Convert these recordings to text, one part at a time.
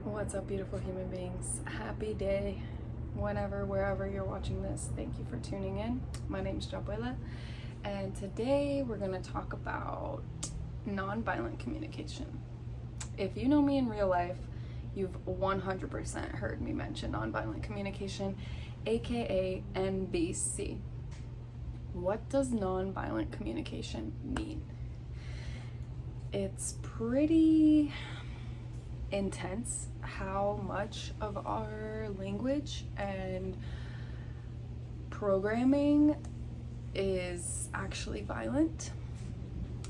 What's up, beautiful human beings? Happy day, whenever, wherever you're watching this. Thank you for tuning in. My name's Jabuela, and today we're going to talk about nonviolent communication. If you know me in real life, you've 100% heard me mention nonviolent communication, aka NVC. What does nonviolent communication mean? It's pretty intense how much of our language and programming is actually violent,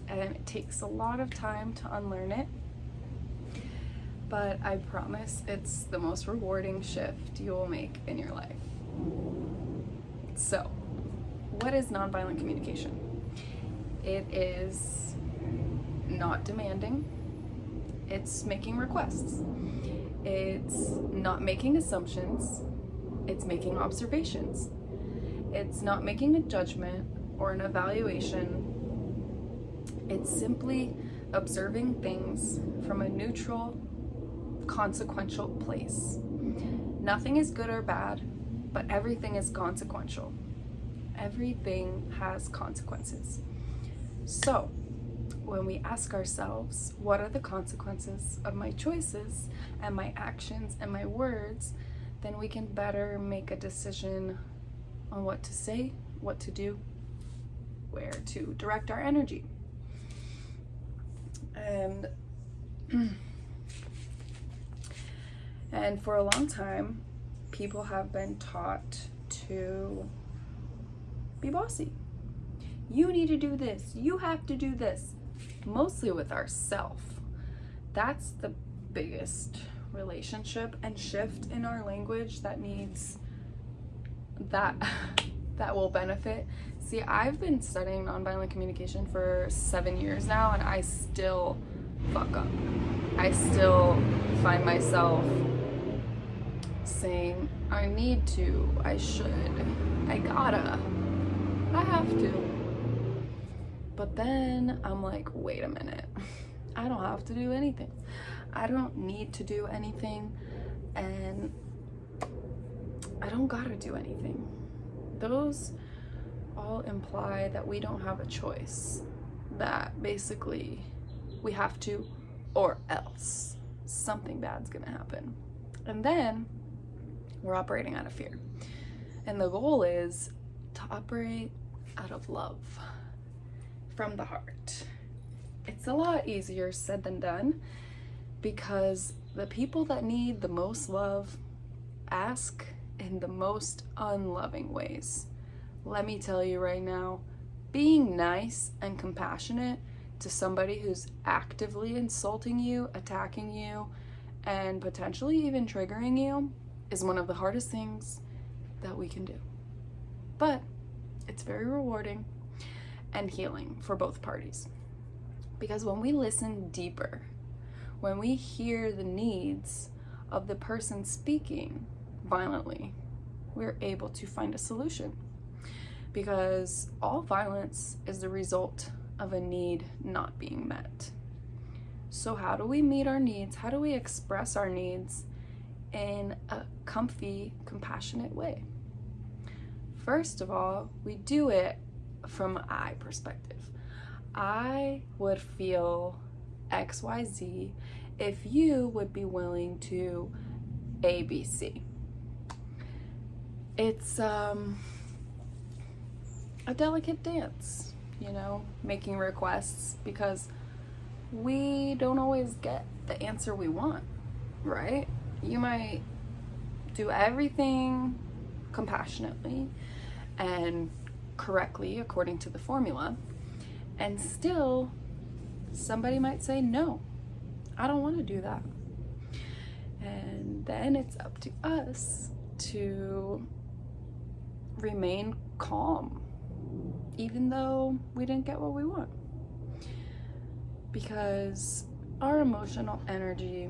and it takes a lot of time to unlearn it, but I promise it's the most rewarding shift you will make in your life. So, what is nonviolent communication? It is not demanding. It's making requests. It's not making assumptions. It's making observations. It's not making a judgment or an evaluation. It's simply observing things from a neutral, consequential place. Nothing is good or bad, but everything is consequential. Everything has consequences. So, when we ask ourselves, what are the consequences of my choices and my actions and my words, then we can better make a decision on what to say, what to do, where to direct our energy. And for a long time, people have been taught to be bossy. You need to do this. You have to do this. Mostly with ourself. That's the biggest relationship and shift in our language that needs that will benefit. See, I've been studying nonviolent communication for 7 years now, and I still fuck up. I still find myself saying, I need to, I should, I gotta, I have to. But then I'm like, wait a minute, I don't have to do anything. I don't need to do anything, and I don't gotta do anything. Those all imply that we don't have a choice, that basically we have to, or else something bad's gonna happen. And then we're operating out of fear. And the goal is to operate out of love. From the heart. It's a lot easier said than done, because the people that need the most love ask in the most unloving ways. Let me tell you right now, being nice and compassionate to somebody who's actively insulting you, attacking you, and potentially even triggering you is one of the hardest things that we can do. But it's very rewarding and healing for both parties. Because when we listen deeper, when we hear the needs of the person speaking violently, we're able to find a solution. Because all violence is the result of a need not being met. So how do we meet our needs? How do we express our needs in a comfy, compassionate way? First of all, we do it from I perspective. I would feel XYZ if you would be willing to ABC. It's a delicate dance, making requests, because we don't always get the answer we want, right? You might do everything compassionately and correctly according to the formula, and still somebody might say, no, I don't want to do that. And then it's up to us to remain calm, even though we didn't get what we want. Because our emotional energy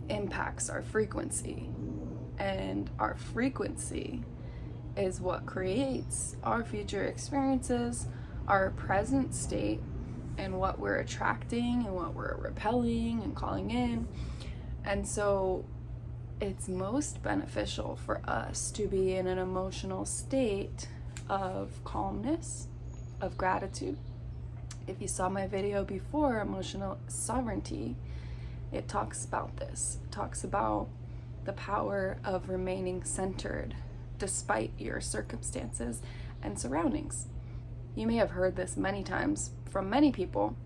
impacts our frequency, and our frequency is what creates our future experiences, our present state, and what we're attracting and what we're repelling and calling in. And so it's most beneficial for us to be in an emotional state of calmness, of gratitude. If you saw my video before, Emotional Sovereignty, it talks about this. It talks about the power of remaining centered despite your circumstances and surroundings. You may have heard this many times from many people.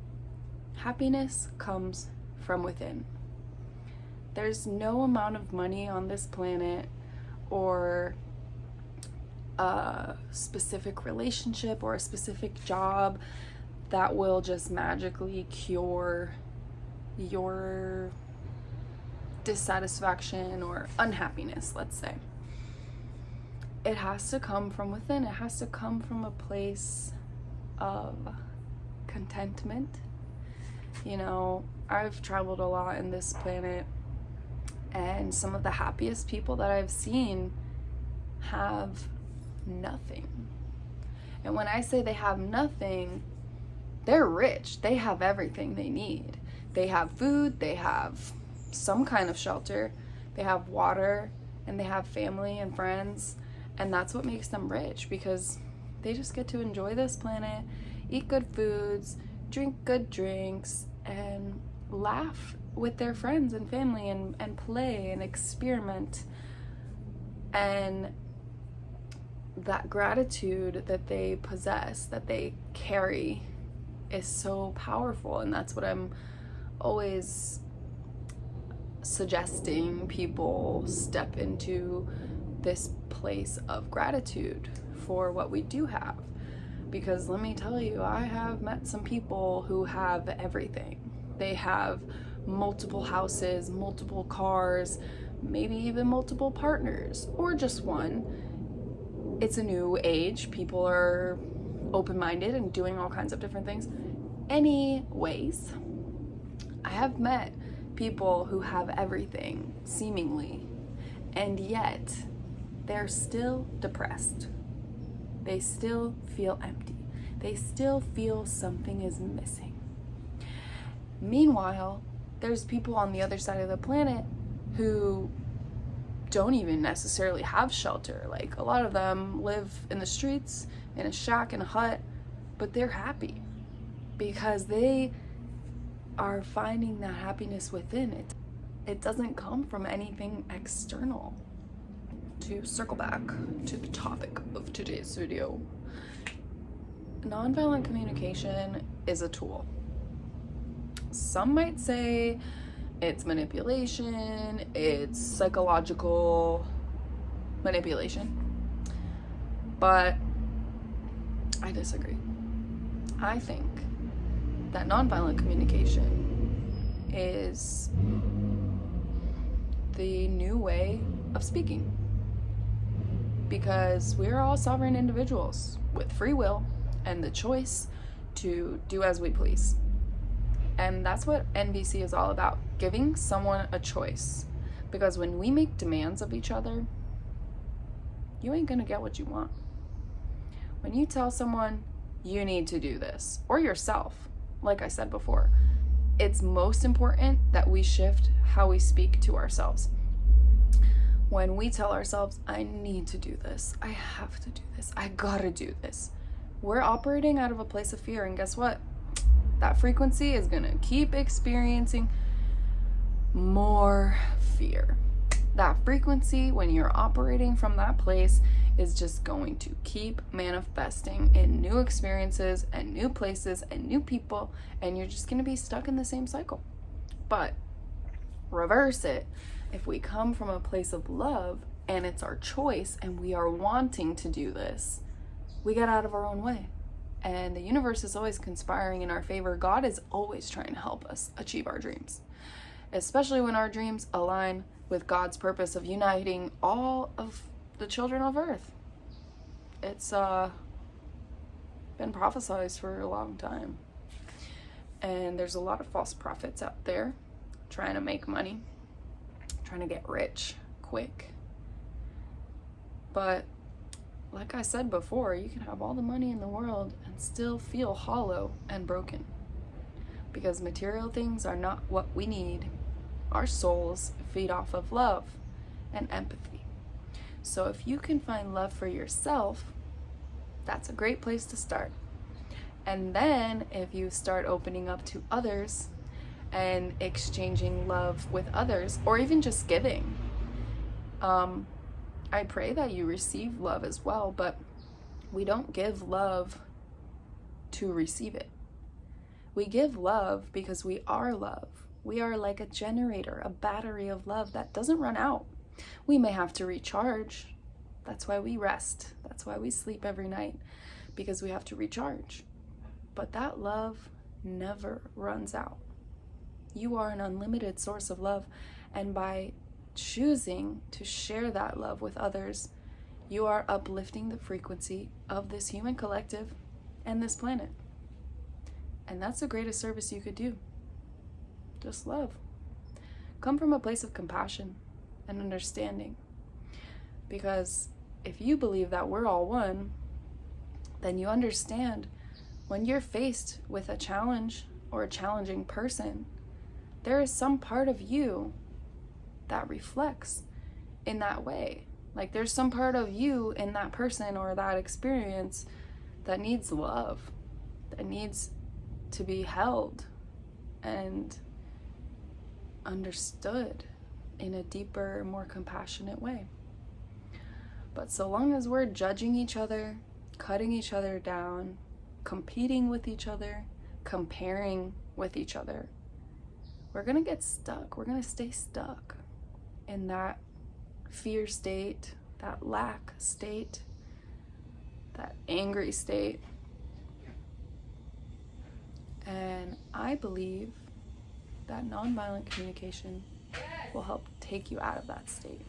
Happiness comes from within. There's no amount of money on this planet or a specific relationship or a specific job that will just magically cure your dissatisfaction or unhappiness, let's say. It has to come from within. It has to come from a place of contentment. You know, I've traveled a lot in this planet, and some of the happiest people that I've seen have nothing. And when I say they have nothing, they're rich. They have everything they need. They have food, they have some kind of shelter, they have water, and they have family and friends. And that's what makes them rich, because they just get to enjoy this planet, eat good foods, drink good drinks, and laugh with their friends and family and play and experiment. And that gratitude that they possess, that they carry, is so powerful. And that's what I'm always suggesting people step into, this place of gratitude for what we do have. Because let me tell you, I have met some people who have everything. They have multiple houses, multiple cars, maybe even multiple partners, or just one. It's a new age. People are open-minded and doing all kinds of different things. Anyways, I have met people who have everything, seemingly, and yet they're still depressed. They still feel empty. They still feel something is missing. Meanwhile, there's people on the other side of the planet who don't even necessarily have shelter. Like, a lot of them live in the streets, in a shack, in a hut, but they're happy because they are finding that happiness within it. It doesn't come from anything external. To circle back to the topic of today's video, nonviolent communication is a tool. Some might say it's manipulation, it's psychological manipulation, but I disagree. I think that nonviolent communication is the new way of speaking. Because we're all sovereign individuals with free will and the choice to do as we please. And that's what NVC is all about, giving someone a choice. Because when we make demands of each other, you ain't gonna get what you want. When you tell someone you need to do this, or yourself, like I said before, it's most important that we shift how we speak to ourselves. When we tell ourselves, I need to do this, I have to do this, I gotta do this, we're operating out of a place of fear. And guess what? That frequency is gonna keep experiencing more fear. That frequency, when you're operating from that place, is just going to keep manifesting in new experiences and new places and new people, and you're just gonna be stuck in the same cycle. But reverse it. If we come from a place of love and it's our choice and we are wanting to do this, we get out of our own way. And the universe is always conspiring in our favor. God is always trying to help us achieve our dreams, especially when our dreams align with God's purpose of uniting all of the children of earth. It's been prophesized for a long time. And there's a lot of false prophets out there trying to make money, trying to get rich quick. But like I said before, you can have all the money in the world and still feel hollow and broken. because material things are not what we need. Our souls feed off of love and empathy. So if you can find love for yourself, that's a great place to start. And then if you start opening up to others and exchanging love with others, or even just giving, I pray that you receive love as well, but we don't give love to receive it. We give love because we are love. We are like a generator, a battery of love that doesn't run out. We may have to recharge. That's why we rest. That's why we sleep every night, because we have to recharge. But that love never runs out. You are an unlimited source of love, and by choosing to share that love with others, you are uplifting the frequency of this human collective and this planet. And that's the greatest service you could do. Just love. Come from a place of compassion and understanding. Because if you believe that we're all one, then you understand when you're faced with a challenge or a challenging person, there is some part of you that reflects in that way. Like there's some part of you in that person or that experience that needs love, that needs to be held and understood in a deeper, more compassionate way. But so long as we're judging each other, cutting each other down, competing with each other, comparing with each other, we're gonna get stuck. We're gonna stay stuck in that fear state, that lack state, that angry state. And I believe that nonviolent communication will help take you out of that state.